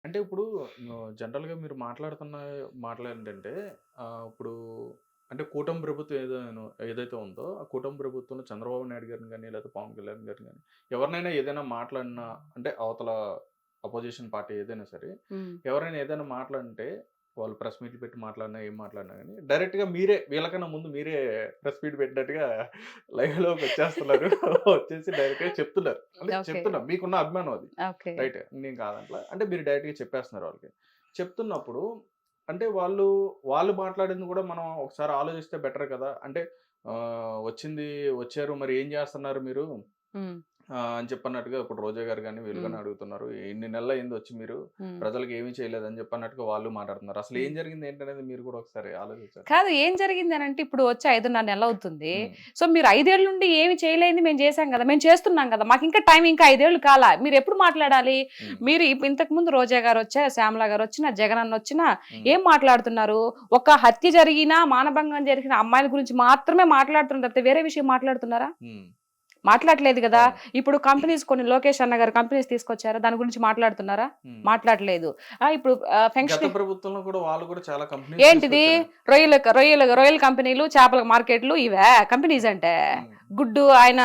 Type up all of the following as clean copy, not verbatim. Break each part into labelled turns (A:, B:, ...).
A: అంటే ఇప్పుడు జనరల్‌గా మీరు మాట్లాడుతున్న మాటలేంటంటే ఇప్పుడు అంటే కూటమి ప్రభుత్వం ఏదైతే ఉందో, ఆ కూటమి ప్రభుత్వంలో చంద్రబాబు నాయుడు గారిని గాని, లేకపోతే పవన్ కళ్యాణ్ గారిని గాని, ఎవరినైనా ఏదైనా మాట్లాడినా అంటే అవతల అపోజిషన్ పార్టీ ఏదైనా సరే,
B: హ్మ్.
A: ఎవరైనా ఏదైనా మాట్లాడంటే వాళ్ళు ప్రెస్ మీట్లు పెట్టి మాట్లాడినా, ఏం మాట్లాడినా గాని డైరెక్ట్‌గా మీరే వీళ్ళకన్నా ముందు మీరే ప్రెస్ మీట్ పెట్టినట్టుగా లైవ్‌లోకొచ్చేస్తున్నారు. వచ్చేసి డైరెక్ట్‌గా చెప్తున్నారు. అంటే
B: ఓకే.
A: చెప్తున్నా మీకున్న అభిమానం అది.
B: ఓకే.
A: రైట్. నేను కాదంట్లా. అంటే మీరు డైరెక్ట్‌గా చెప్పేస్తున్నారు వాళ్ళకి. చెప్తున్నప్పుడు అంటే వాళ్ళు మాట్లాడింది గూడా మనం ఒకసారి ఆలోచిస్తే బెటర్ కదా! అంటే వచ్చారు మరి ఏం జేస్తున్నారు మీరు?
B: హ్మ్.
A: అని చెప్పన్నట్టుగా ఇప్పుడు రోజా గారు గాని, వీళ్ళు
B: హ్మ్.
A: గాని అడుగుతున్నారు. ఇన్ని నెలలయింది వచ్చి మీరు
B: హ్మ్.
A: ప్రజలకి ఏమి చేయలేదని చెప్పన్నట్టుగా వాళ్ళు మాట్లాడుతున్నారు. అసలు
B: హ్మ్.
A: ఏం జరిగింది ఏంటనేది మీరు కూడా ఒకసారి ఆలోచించారా?
B: కాదు ఏం జరిగిందనంటే ఇప్పుడు వచ్చి 5:30 నెలలవుతుంది.
A: హ్మ్.
B: సో, మీరు 5 ఏళ్ల నుండి ఏమి చేయలేనిది మేము చేసాం గదా! మేము చేస్తున్నాం గదా! మాకింకా టైం ఇంకా 5 ఏళ్ళు కాలా. మీరెప్పుడు మాట్లాడాలి?
A: హ్మ్.
B: మీరు ఇంతకుముందు రోజా గారొచ్చారు, శ్యామల గారొచ్చినా, జగనన్నొచ్చినా
A: హ్మ్.
B: ఏం మాట్లాడుతున్నారు? ఒక హత్య జరిగినా, మానభంగం జరిగిన అమ్మాయిల గురించి మాత్రమే మాట్లాడుతున్నారు తప్పితే వేరే విషయం మాట్లాడుతున్నారా?
A: హ్మ్.
B: మాట్లాడట్లేదు గదా!
A: అవును.
B: ఇప్పుడు కంపెనీస్ కొన్ని లోకేష్ అన్న గారు కంపెనీస్ తీసుకొచ్చారా? దాని గురించి మాట్లాడుతున్నారా?
A: హ్మ్.
B: మాట్లాడట్లేదు. ఇప్పుడు
A: గత
B: ఫంక్షన్
A: ప్రభుత్వంలో కూడా వాళ్ళు కూడా చాలా కంపెనీస్
B: ఏంటిది?
A: తీసుకొచ్చారు.
B: రొయ్యల కంపెనీలు, చేపల మార్కెట్‌లు ఇవా కంపెనీస్ అంటే?
A: హ్మ్.
B: గుడ్డు ఆయన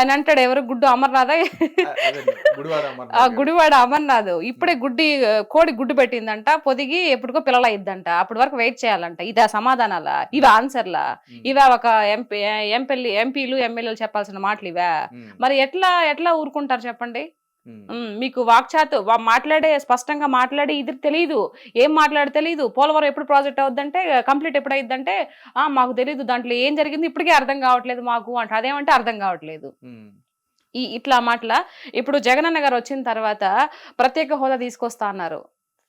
B: అంటాడు ఎవరు? గుడ్డు అమర్‌నాథా?
A: అదండి. గుడివాడ
B: ఆ!
A: అమర్‌నాథ్ గారు.
B: గుడివాడ అమర్‌నాథ్. ఇప్పుడే
A: హ్మ్.
B: కోడి గుడ్డు పెట్టిందంట. పొదిగి ఎప్పటికో పిల్లలయిద్దంట. అప్పటి వరకు వెయిట్ చేయాలంట. ఇదా సమాధానాలా? ఇవా
A: హ్మ్.
B: ఆన్సర్‌లా?
A: హ్మ్.
B: ఇవా ఒక ఎంపీలు, ఎమ్మెల్యేలు చెప్పాల్సిన మాటలివా?
A: హ్మ్.
B: మరి ఎట్లా ఊరుకుంటారు చెప్పండి?
A: హ్మ్.
B: మీకు వాక్చాతు స్పష్టంగా మాట్లాడి ఇది తెలీదు. ఏం మాట్లాడో తెలీదు. పోలవరం ఎప్పుడు ప్రాజెక్ట్ అవుద్దంటే, కంప్లీట్ ఎప్పుడయిద్దంటే, మాకు తెలీదు. దాంట్లో ఏం జరిగింది ఇప్పటికే అర్థం కావట్లేదు మాకు అంట. అదేమంటే అర్థం కావట్లేదు.
A: హ్మ్.
B: ఇట్లా మాటల ఇప్పుడు జగనన్న గారొచ్చిన తర్వాత ప్రత్యేక హోదా తీసుకొస్తా అన్నారు.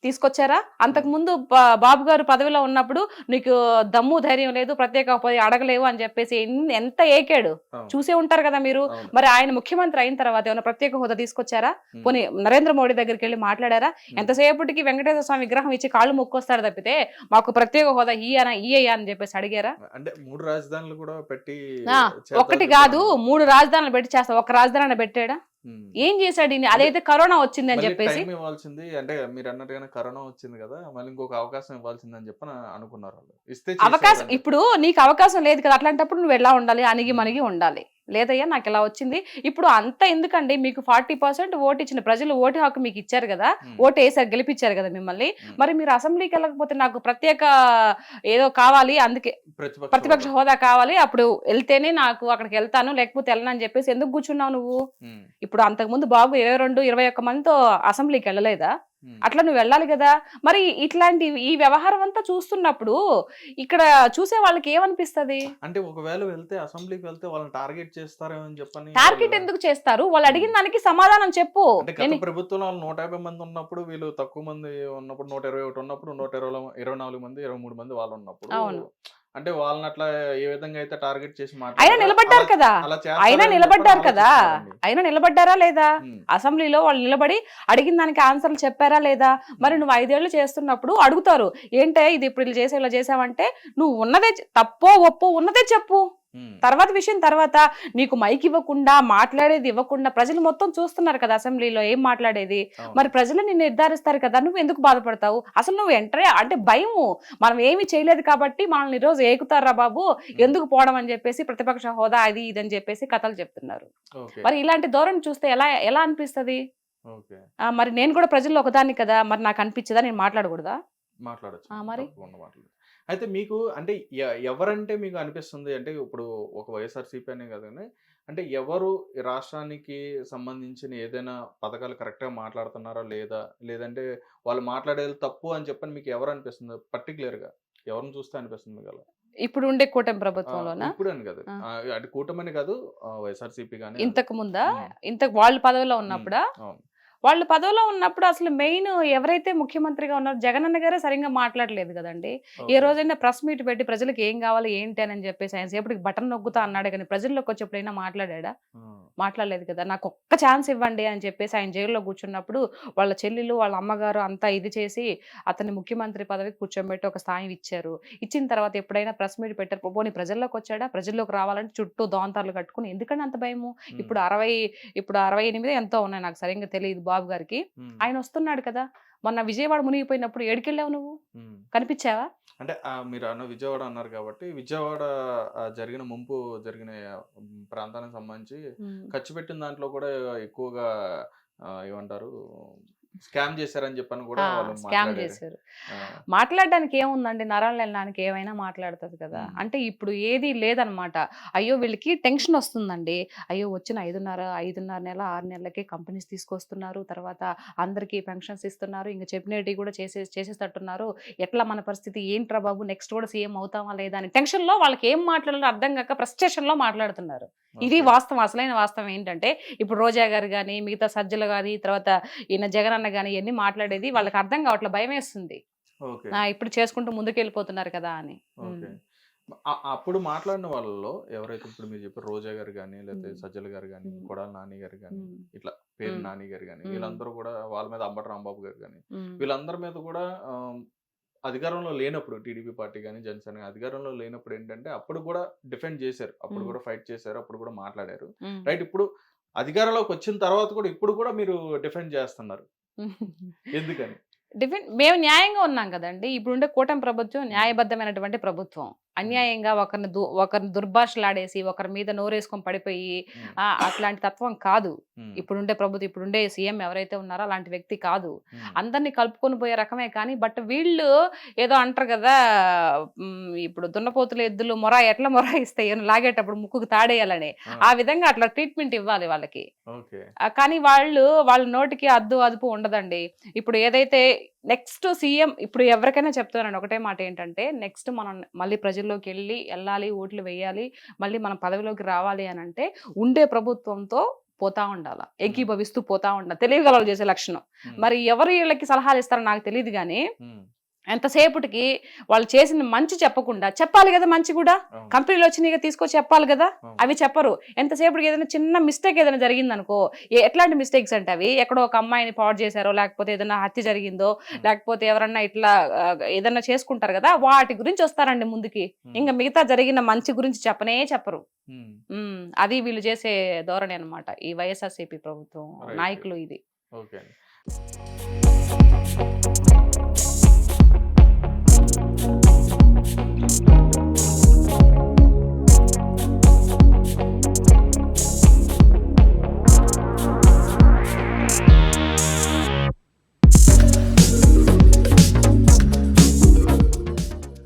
B: తీసుకొచ్చారా?
A: హ్మ్.
B: అంతకుముందు బాబు గారు పదవిలో ఉన్నప్పుడు నీకు దమ్ము, ధైర్యం లేదు. ప్రత్యేక పోయి అడగలేవు అని చెప్పేసి ఎంత ఏకాడు.
A: అవును.
B: చూసే ఉంటారు కదా మీరు.
A: అవును.
B: మరి ఆయన ముఖ్యమంత్రి అయిన తర్వాత ఏమైనా ప్రత్యేక హోదా తీసుకొచ్చారా?
A: హ్మ్.
B: పోనీ నరేంద్ర మోడీ దగ్గరికెళ్లి మాట్లాడారా?
A: హ్మ్.
B: ఎంతసేపటికి వెంకటేశ్వర స్వామి విగ్రహం ఇచ్చి కాళ్ళు మొక్కొస్తాడు తప్పితే, మాకు ప్రత్యేక హోదా ఇయ్యయ్యా అని చెప్పేసి అడిగారా?
A: అంటే 3 రాజధానులు కూడా పెట్టి
B: ఆ! ఒక్కటి
A: చేద్దామని
B: గాదు
A: చెప్పారన్నారు.
B: 3 రాజధానులు పెట్టి చేస్తా. ఒక్క రాజధానన్నా పెట్టాడా?
A: హ్మ్.
B: ఏం చేశాడు ఈయన?
A: అంటే
B: అదైతే కరోనా వచ్చిందని
A: మళ్ళీ
B: చెప్పేసి.
A: టైమ్ ఇవ్వాల్సింది అంటే మీరన్నట్టుగానే కరోనా వచ్చింది గదా! మళ్ళీ ఇంకొక అవకాశం ఇవ్వాల్సిందని చెప్పని అనుకున్నారాళ్ళు. ఇస్తే చేసేవారని చెప్పి.
B: ఇప్పుడు నీకు అవకాశం లేదు కదా! అట్లాంటప్పుడు నువ్వెలా ఉండాలి? అణిగి
A: హ్మ్.
B: మణిగి ఉండాలి. లేదయ్యా నాకిలా వచ్చింది. ఇప్పుడు అంత ఎందుకండి మీకు 40% ఓటిచ్చిన ప్రజలు ఓటు హక్కు మీకిచ్చారు గదా!
A: హ్మ్.
B: ఓటేసారు గెలిపిచ్చారు గదా మిమ్మల్ని.
A: హ్మ్.
B: మరి మీరు అసెంబ్లీకెళ్ళకపోతే నాకు ప్రత్యేక ఏదో కావాలి అందుకే
A: ప్రతిపక్ష
B: ప్రతిపక్ష
A: హోదా.
B: హోదా కావాలి. అప్పుడు ఎళ్తేనే నాకు అక్కడికెళ్తాను. లేకపోతే ఎళ్ళనని జెప్పేసి ఎందుకు గూర్చున్నావు నువ్వు?
A: హ్మ్.
B: ఇప్పుడు అంతకుముందు బాబు 22, 21 మందితో అసెంబ్లీకెళ్ళలేదా?
A: హ్మ్.
B: అట్లా నువ్వెళ్ళాలి గదా! మరి ఈ వ్యవహారం అంతా చూస్తున్నప్పుడు ఇక్కడ చూసే వాళ్ళకి ఏమనిపిస్తది?
A: అంటే ఒకవేళ వెళ్తే అసెంబ్లీకి వెళ్తే వాళ్ళని టార్గెట్ చేస్తారేమో అని చెప్పని వాళ్ళు
B: టార్గెట్ ఎందుకు చేస్తారు? వాళ్ళు
A: హ్మ్.
B: అడిగిన దానికి సమాధానం చెప్పు.
A: అంటే గత ప్రభుత్వంలో వాళ్ళు 150 మంది ఉన్నప్పుడు, వీళ్ళు తక్కువ మంది ఉన్నప్పుడు 121 ఉన్నప్పుడు 24 మంది, 23 మంది వాళ్ళున్నప్పుడు
B: అవును.
A: అంటే వాళ్ళనట్లా ఏ విధంగా అయితే టార్గెట్ చేసి
B: అయినా
A: మాట్లాడారో అలా
B: నిలబడ్డారు కదా!
A: అలా చేస్తారేమో అని చెప్పని ఆలోచిస్తున్నారండి.
B: అయినా నిలబడ్డారా లేదా?
A: హ్మ్.
B: అసెంబ్లీలో వాళ్ళు నిలబడి అడిగిన దానికి ఆన్సర్‌లు చెప్పారా లేదా? మరి
A: హ్మ్.
B: నువ్వు 5 ఏళ్ళు చేస్తున్నప్పుడు అడుగుతారు. ఏంటే ఇది ఇప్పుడు ఇలా చేసావంటే నువ్వు ఉన్నదే తప్పో, ఒప్పో ఉన్నదే చెప్పు.
A: హ్మ్.
B: తర్వాత విషయం తర్వాత. నీకు మైక్ ఇవ్వకుండా, మాట్లాడేది ఇవ్వకుండా ప్రజలు మొత్తం చూస్తున్నారు కదా అసెంబ్లీలో ఏం మాట్లాడేది.
A: అవును.
B: మరి ప్రజలు నిన్ను నిర్ధారిస్తారు కదా! నువ్వెందుకు బాధపడతావు? అసలు నువ్వు అంటే భయము. మనం ఏమి చేయలేదు కాబట్టి మనల్ని ఈరోజు ఏకుతార్రా బాబు!
A: హ్మ్.
B: ఎందుకు పోవడం అని చెప్పేసి ప్రతిపక్ష హోదా అది ఇది అని చెప్పేసి కథలు చెప్తున్నారు.
A: ఓకే.
B: మరి ఇలాంటి ధోరణి చూస్తే ఎలా ఎలా అనిపిస్తది?
A: ఓకే.
B: మరి నేను కూడా ప్రజల్లో ఒకదాన్ని కదా! మరి నాకు అనిపించదా? నేను మాట్లాడకూడదా?
A: మాట్లాడొచ్చండి.
B: మరి?
A: తప్పకుండా మాట్లాడొచ్చు. అయితే మీకు అంటే ఎవరంటే మీకు అనిపిస్తుంది? అంటే ఇప్పుడు ఒక వైఎస్ఆర్‌సీపీ అనే కాదు గాని, అంటే ఎవరు ఈ రాష్ట్రానికి సంబంధించిన ఏదైనా పథకాలు కరెక్ట్‌గా మాట్లాడుతున్నారా లేదా? లేదంటే వాళ్ళు మాట్లాడేది తప్పు అని చెప్పని మీకు ఎవరు అనిపిస్తుంది? పర్టిక్యులర్‌గా ఎవరిని చూస్తే అనిపిస్తుంది మీకలా?
B: ఇప్పుడు ఉండే కూటమి ప్రభుత్వంలోనా?
A: ఇప్పుడని కాదు.
B: ఆ!
A: అంటే కూటమని కాదు వైఎస్ఆర్‌సీపీ గాని అది.
B: ఇంతకు ముందా?
A: హ్మ్.
B: వాళ్ళు పదవిలో
A: హ్మ్.
B: ఉన్నప్పుడా?
A: అవును.
B: వాళ్ళు పదవిలో ఉన్నప్పుడు అసలు మెయిన్ ఎవరైతే ముఖ్యమంత్రిగా ఉన్నారో జగనన్న గారే సరిగ్గా మాట్లాడలేదు గదండీ! ఏ
A: ఓకే.
B: రోజైనా ప్రెస్ మీట్ పెట్టి ప్రజలకి ఏం గావాలి, ఏంటి అని చెప్పేసి ఆయన సేపటికి బటన్ నొక్కుతా అన్నాడే గాని ప్రజల్లోకొచ్చి మాట్లాడాడా?
A: ఆ!
B: మాట్లాడలేదు కదా! నాకొక్క ఛాన్స్ ఇవ్వండి అని చెప్పేసి ఆయన జైల్‌లో కూర్చున్నప్పుడు వాళ్ళ చెల్లెలు, వాళ్ళ అమ్మగారు అంతా ఇది చేసి అతన్ని ముఖ్యమంత్రి పదవికి కూర్చోబెట్టి ఒక స్థాయి ఇచ్చారు. ఇచ్చిన తర్వాత ఎప్పుడైనా ప్రెస్ మీట్ పెట్టారు. పోనీ ప్రజల్లోకొచ్చాడా? ప్రజల్లోకి రావాలంటే చుట్టూ దోంతార్లు కట్టుకొని ఎందుకండి అంత భయము?
A: హ్మ్.
B: ఇప్పుడు 68 ఎంతో ఉన్నాయి నాకు సరింగా తెలీదు. బాబు గారికి. ఆయన వస్తున్నాడు కదా! మొన్న విజయవాడ మునిగిపోయినప్పుడు ఏడికెళ్ళావు నువ్వు? కనిపించావా?
A: అంటే మీరు విజయవాడ అన్నారు కాబట్టి విజయవాడ జరిగిన ముంపు జరిగిన ప్రాంతానికి సంబంధించి ఖర్చు పెట్టిన దాంట్లో కూడా ఎక్కువగా ఏమంటారు స్కామ్ చేశారని చెప్పని కూడా వాళ్ళు
B: స్కామ్
A: మాట్లాడారు.
B: చేశారు. మాట్లాడడానికి ఏముందండి, నరాలు వెళ్ళడానికి ఏమైనా మాట్లాడుతుంది కదా. అంటే ఇప్పుడు ఏది లేదనమాట. అయ్యో వీళ్ళకి టెన్షన్ వస్తుందండి. అయ్యో వచ్చిన 5.5 నెల 6 నెలలకే కంపెనీస్ తీసుకొస్తున్నారు, తర్వాత అందరికీ పెన్షన్స్ ఇస్తున్నారు, ఇంకా చెప్పినవి కూడా చేసేటట్టున్నారు, ఎట్లా మన పరిస్థితి ఏంట్రా బాబు, నెక్స్ట్ కూడా సీఎం అవుతామా లేదా అని టెన్షన్లో వాళ్ళకి ఏం మాట్లాడాలో అర్థం కాక ఫ్రస్ట్రేషన్లో మాట్లాడుతున్నారు. ఇది వాస్తవం. అసలైన వాస్తవం ఏంటంటే ఇప్పుడు రోజా గారు కానీ మిగతా సజ్జలు కానీ తర్వాత ఈయన జగన్ అన్న కానీ ఇవన్నీ మాట్లాడేది వాళ్ళకి అర్థం కావట్లే, భయం వేస్తుంది. ఇప్పుడు చేసుకుంటూ ముందుకెళ్ళిపోతున్నారు కదా అని.
A: అప్పుడు మాట్లాడిన వాళ్ళలో ఎవరైతే ఇప్పుడు మీరు చెప్పారు రోజా గారు కానీ లేకపోతే సజ్జల గారు కానీ కొడాలి నాని గారు కానీ ఇట్లా పేరు నాని గారు కానీ వీళ్ళందరూ కూడా వాళ్ళ మీద అంబటి రాంబాబు గారు కానీ వీళ్ళందరి మీద కూడా అధికారంలో లేనప్పుడు టీడీపీ పార్టీ కానీ జనసేన అధికారంలో లేనప్పుడు ఏంటంటే అప్పుడు కూడా డిఫెండ్ చేశారు, అప్పుడు కూడా ఫైట్ చేశారు, అప్పుడు కూడా మాట్లాడారు. రైట్, ఇప్పుడు అధికారంలోకి వచ్చిన తర్వాత కూడా ఇప్పుడు కూడా మీరు డిఫెండ్ చేస్తున్నారు, ఎందుకని?
B: మేము న్యాయంగా ఉన్నాం కదండి. ఇప్పుడుండే కూటమి ప్రభుత్వం న్యాయబద్ధమైనటువంటి ప్రభుత్వం. అన్యాయంగా ఒకరిని దుర్భాషలాడేసి ఒకరి మీద నోరేసుకొని పడిపోయి అట్లాంటి తత్వం కాదు ఇప్పుడుండే ప్రభుత్వం. ఇప్పుడుండే సీఎం ఎవరైతే ఉన్నారో అలాంటి వ్యక్తి కాదు. అందరినీ కలుపుకొని పోయే రకమే. కానీ బట్ వీళ్ళు ఏదో అంటారు కదా, ఇప్పుడు దున్నపోతులు ఎద్దులు ఎట్లా మొర ఇస్తాయి లాగేటప్పుడు ముక్కుకు తాడేయాలని, ఆ విధంగా అట్లా ట్రీట్మెంట్ ఇవ్వాలి వాళ్ళకి. కానీ వాళ్ళ నోటికి అదుపు ఉండదండి. ఇప్పుడు ఏదైతే నెక్స్ట్ సీఎం, ఇప్పుడు ఎవరికైనా చెప్తానండి ఒకటే మాట ఏంటంటే, నెక్స్ట్ మనం మళ్ళీ ప్రజల్లోకి వెళ్ళాలి, ఓట్లు వేయాలి, మళ్ళీ మనం పదవిలోకి రావాలి అని అంటే ఉండే ప్రభుత్వంతో పోతా ఉండాలి, ఏకీభవిస్తూ పోతా ఉండాలి, తెలియగలవాళ్ళు చేసే లక్షణం. మరి ఎవరు వీళ్ళకి సలహాలు ఇస్తారో నాకు తెలియదు కానీ ఎంతసేపటికి వాళ్ళు చేసిన మంచి చెప్పకుండా చెప్పాలి కదా, మంచి కూడా కంపెనీలో వచ్చి తీసుకొచ్చి చెప్పాలి కదా, అవి చెప్పరు. ఎంతసేపటికి ఏదైనా చిన్న మిస్టేక్ ఏదైనా జరిగిందనుకో, ఎట్లాంటి మిస్టేక్స్ అంటే అవి ఎక్కడో ఒక అమ్మాయిని పాడు చేశారో, లేకపోతే ఏదైనా హత్య జరిగిందో, లేకపోతే ఎవరన్నా ఇట్లా ఏదైనా చేసుకుంటారు కదా, వాటి గురించి వస్తారండి ముందుకి. ఇంకా మిగతా జరిగిన మంచి గురించి చెప్పరు. అది వీళ్ళు చేసే ధోరణి అనమాట ఈ వైఎస్ఆర్సీపీ ప్రభుత్వం నాయకులు. ఇది